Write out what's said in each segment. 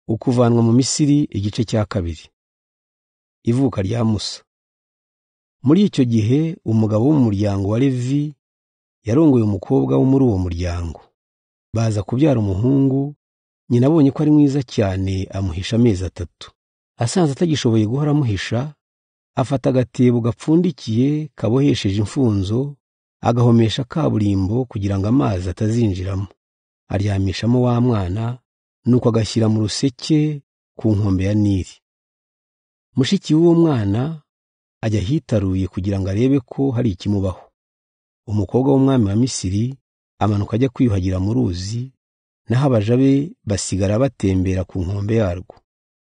Ukuvanwa mu Misiri igice cya 2. Ivuka rya Musa. Muri icyo gihe umugabo wo mu muryango wa Levi yarongoye umukobwa wo muri uwo muryango. Baza kubyara umuhungu, nyina abonye ko ari mwiza cyane amuhisha amezi 3. Asanze atagishoboye guhora amuhisha, afata agatebo gapfundikiye kabohesheje imfunzo, agahomesha kaburimbo kugira ngo amazi atazinjiramo. Aryamishamo wa mwana, nuko agashyira mu ruseke ku nkombe ya Nili. Mushiki w'uwo mwana ajya hitaruye kugira ngo arebe ko hari ikimubaho. Umukobwa w'umwami wa Misiri amanuka ajya kwiyuhagira mu ruzi, naho abaja be basigara batembera ku nkombe yarwo.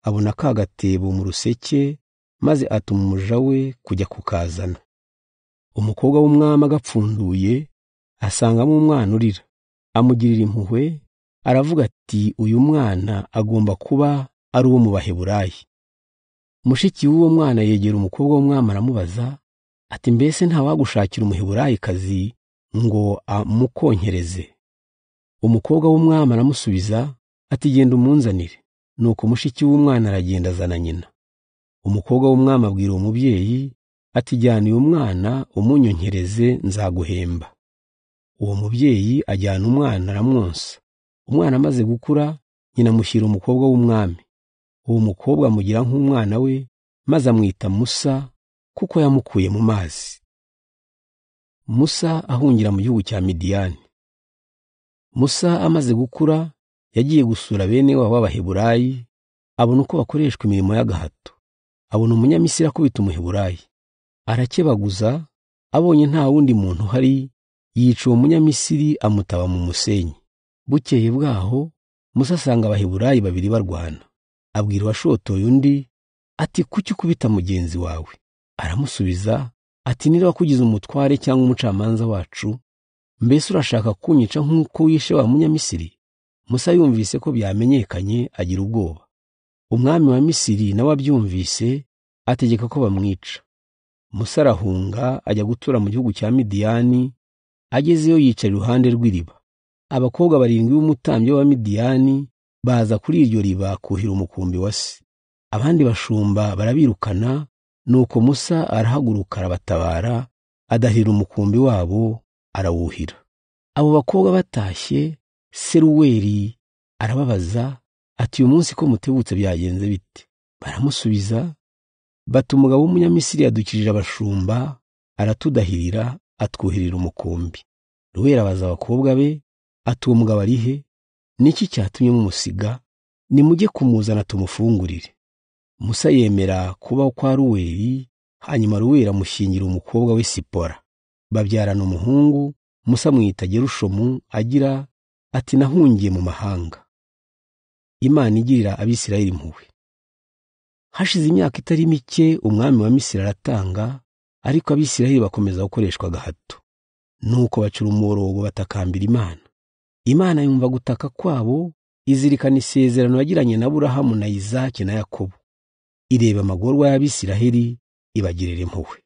Abona ka gatebo mu ruseke, maze atuma umuja we kujya kukazana. Umukobwa w'umwami agapfunduye, asangamo umwana urira. Amugirira impuhwe, aravuga ati, uyu mwana agomba kuba ari uwo mu Baheburayi. Mushiki w'uwo mwana yegera umukobwa w'umwami aramubaza ati, mbese ntawagushakira Umuheburayikazi ngo amukonkereze? Umukobwa w'umwami aramusubiza ati, genda umunzanire. Nuko mushiki w'umwana aragenda azana nyina. Umukobwa w'umwami abwira uwo mubyeyi ati, jyana uyu mwana umunyonkereze, nzaguhemba. Uwo mubyeyi ajyana umwana aramwonsa. Umwana amaze gukura, nyina amushyira umukobwa w'umwami. Uwo mukobwa amugira nk'umwana we, maze amwita Musa, kuko yamukuye mu mazi. Musa ahungira mu gihugu cya Midiyani. Musa amaze gukura, yagiye gusura bene wabo b'Abaheburayi, abona uko bakoreshwa imirimo y'agahato. Abona Umunyamisiri akubita Umuheburayi. Arakebaguza, abonye nta wundi muntu uhari, yica uwo Munyamisiri amutaba mu musenyi. Bukeye bwaho, Musa asanga Abaheburayi 2 barwana. Abwira uwashotoye undi ati, kuki ukubita mugenzi wawe? Aramusubiza ati, nira wakugize umutware cyangwa umucamanza wacu, mbese urashaka kunyica nk'uko wishe wa Munyamisiri? Musa yumvise ko byamenyekanye, agira ubwoba. Umwami wa Misiri nawe abyumvise, ategeka ko bamwica. Musa arahunga ajya gutura mu gihugu cya Midiyani. Agezeyo yicara iruhande rw'iriba. Abakobwa 7 b'umutambyi wa Midiyani baza kuri iryo riba kuhira umukumbi wa se. Abandi bashumba barabirukana, nuko Musa arahaguruka arabatabara, adahira umukumbi wabo, arawuhira. Abo bakobwa batashye, Seruweli arababaza ati, uyu munsi ko mutebutse byagenze bite? Baramusubiza bati, umugabo w'Umunyamisiri yadukirije abashumba, aratudahirira, atwuhirira umukumbi. Ruweli abaza abakobwa be ati, uwo mugabo ari he? Niki cyatumye mumusiga? Nimujye kumuzana tumufungurire. Musa yemera kuba kwa Ruweli, hanyuma Ruweli amushyingira umukobwa we Sipora. Babyarana umuhungu. Musa amwita Gerushomu, agira ati, nahungiye mu mahanga. Imana igirira Abisirayeli impuhwe. Hashize imyaka itari mike, umwami wa Misiri aratanga, ariko Abisirayeli bakomeza gukoreshwa agahato. Nuko bacura umuborogo batakambira Imana. Imana yumva gutaka kwabo, izirikana isezerano yagiranye na Aburahamu na Izaki na Yakobo. Ireba amagorwa y'Abisirayeli, ibagirira impuhwe.